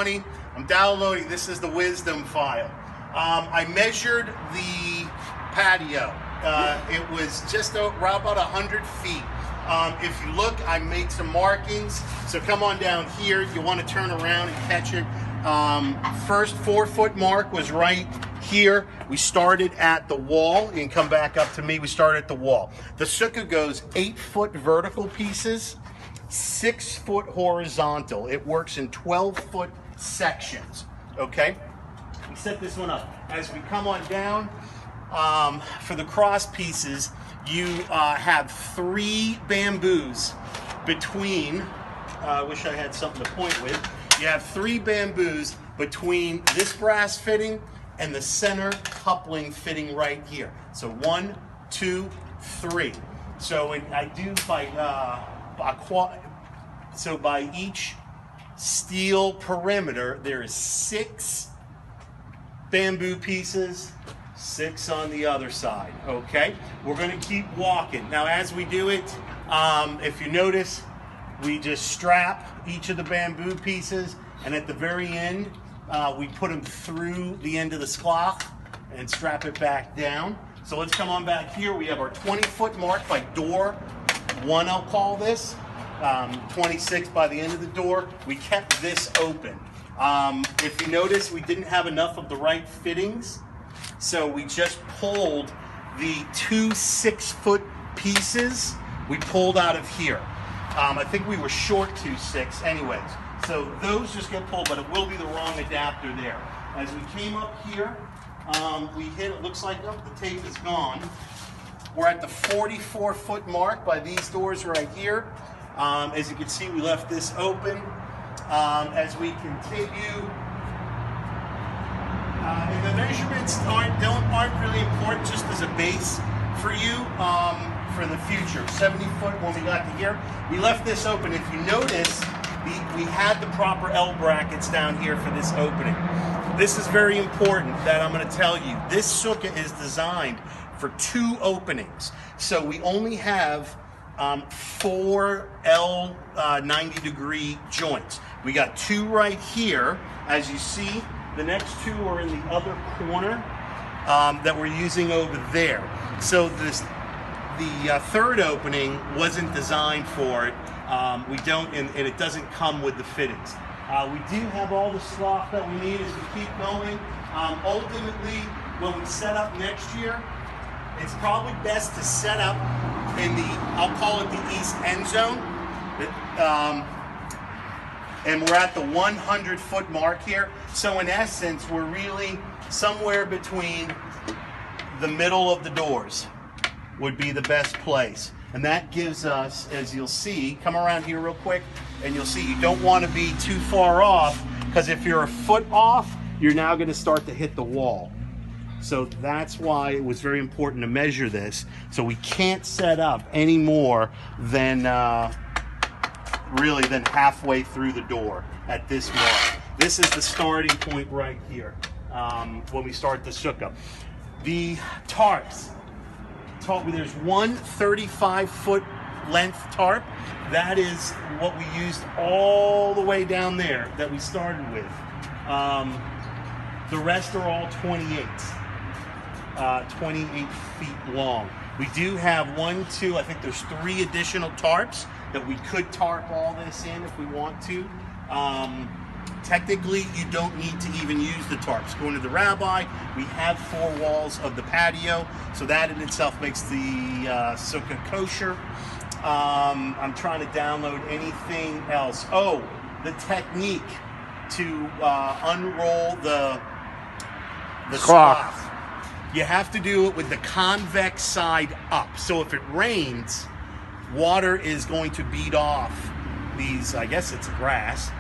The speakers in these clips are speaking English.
money. I'm downloading. This is the wisdom file. I measured the patio. It was just around about 100 feet. If you look, I made some markings. So come on down here. You want to turn around and catch it. First 4-foot mark was right here. We started at the wall. You can come back up to me. We started at the wall. The sukkah goes 8-foot vertical pieces, 6-foot horizontal. It works in 12-foot sections. Okay? We set this one up. As we come on down, for the cross pieces, you have 3 bamboos between, I wish I had something to point with. You have 3 bamboos between this brass fitting and the center coupling fitting right here. So 1, 2, 3. So I do by each steel perimeter, there is 6 bamboo pieces, 6 on the other side. Okay, we're going to keep walking. Now as we do it, if you notice, we just strap each of the bamboo pieces, and at the very end, we put them through the end of the skloch and strap it back down. So let's come on back here. We have our 20-foot mark by door 1, I'll call this. 26 by the end of the door. We kept this open. If you notice, we didn't have enough of the right fittings, so we just pulled the 2 6-foot pieces. We pulled out of here. I think we were short 2 6 anyways. So those just get pulled, but it will be the wrong adapter there. As we came up here, we hit, it looks like, oh, the tape is gone. We're at the 44-foot mark by these doors right here. As you can see, we left this open. As we continue, and the measurements aren't really important, just as a base for you for the future. 70 foot when we got to here. We left this open. If you notice, we had the proper L brackets down here for this opening. This is very important that I'm going to tell you. This sukkah is designed for 2 openings. So we only have 4 L 90-degree joints. We got 2 right here. As you see, the next 2 are in the other corner that we're using over there. So the third opening wasn't designed for it. We don't, and it doesn't come with the fittings. We do have all the slot that we need as we keep going. Ultimately, when we set up next year, it's probably best to set up in the, I'll call it the east end zone. And we're at the 100-foot mark here. So in essence, we're really somewhere between the middle of the doors would be the best place. And that gives us, as you'll see, come around here real quick, and you'll see you don't want to be too far off, because if you're a foot off, you're now going to start to hit the wall. So that's why it was very important to measure this. So we can't set up any more than really than halfway through the door at this mark. This is the starting point right here when we start the sukkah. The tarps. There's one 35-foot length tarp. That is what we used all the way down there that we started with. The rest are all 28 feet long. We do have 1, 2, I think there's 3 additional tarps that we could tarp all this in if we want to. Technically, you don't need to even use the tarps. Going to the rabbi, we have 4 walls of the patio, so that in itself makes the sukkah kosher. I'm trying to download anything else. Oh, the technique to unroll the cloth. You have to do it with the convex side up. So if it rains, water is going to beat off these, I guess it's grass.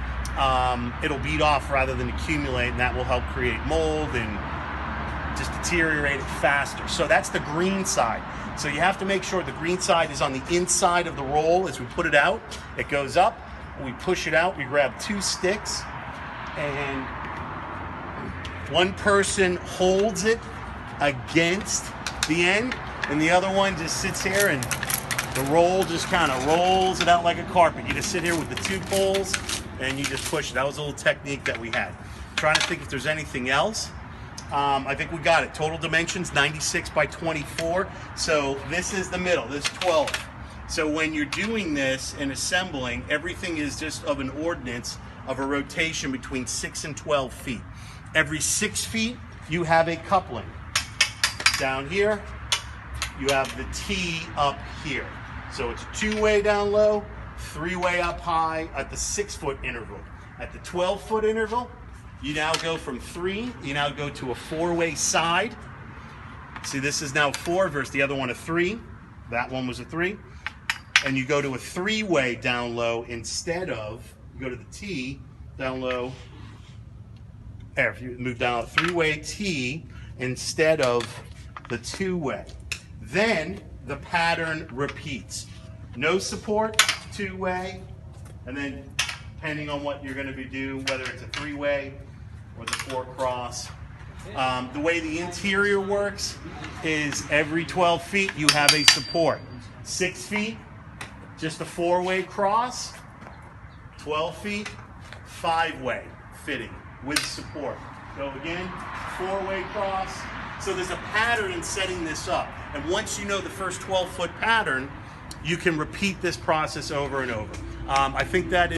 It'll beat off rather than accumulate, and that will help create mold and just deteriorate it faster. So that's the green side. So you have to make sure the green side is on the inside of the roll. As we put it out, it goes up, we push it out, we grab 2 sticks, and one person holds it against the end, and the other one just sits here, and the roll just kind of rolls it out like a carpet. You just sit here with the 2 poles and you just push it. That was a little technique that we had. Trying to think if there's anything else. I think we got it. Total dimensions 96 by 24. So this is the middle, this 12. So when you're doing this and assembling, everything is just of an ordinance of a rotation between 6 and 12 feet. Every 6 feet, you have a coupling. Down here, you have the T up here. So it's 2-way down low, 3-way up high at the 6-foot interval. At the 12-foot interval, you now go from 3, you now go to a 4-way side. See, this is now 4 versus the other one a 3. That one was a 3. And you go to a 3-way down low instead of, you go to the T, down low. There, if you move down a 3-way T instead of the 2-way. Then the pattern repeats. No support, 2-way, and then depending on what you're going to be doing, whether it's a 3-way or the 4-cross. The way the interior works is every 12 feet you have a support. 6 feet, just a 4-way cross. 12 feet, 5-way fitting with support. So again, 4-way cross. So there's a pattern in setting this up. And once you know the first 12-foot pattern, you can repeat this process over and over. I think that is